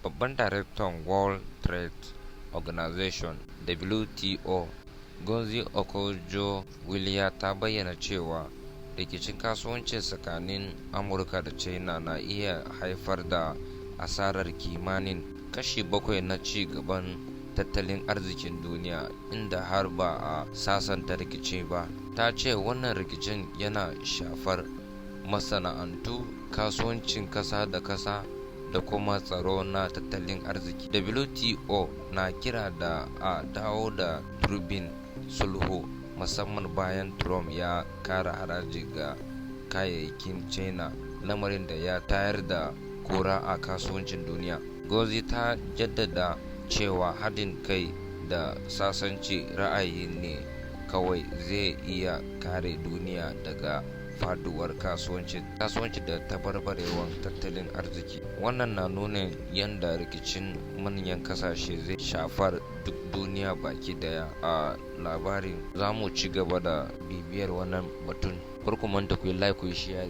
Babban daraktan World Trade Organization (WTO) Ngozi Okonjo-Iweala ta bayyana cewa rikicin kasuwanci tsakanin Amurka da China na iya haifar da asarar kimanin kashi 7 na ci gaban tattalin arzikin duniya inda har ba a sasanta rikici ba. Ta ce wannan rikicin yana shafar masana'antu, kasuwancin kasa da kasa da kuma tsaro na tattalin arziki. WTO na kira da a dawo da turbin sulhu, musamman bayan Trump ya kara haraji ga kayayyakin China, lamarin da ya tayar da kura a kasuwancin duniya. Ngozi ta jaddada cewa haɗin kai da sasanci ra'ayi ne kawai zai iya kare duniya daga faduwar kasuwanci da tabarbarewar tattalin arziki. Wannan na nuna yadda rikicin manyan kasashe zai shafar duk duniya baki daya. A labarin za mu ci gaba da bibiyar wannan batun. Kar ku manta ku yi like, ku yi share.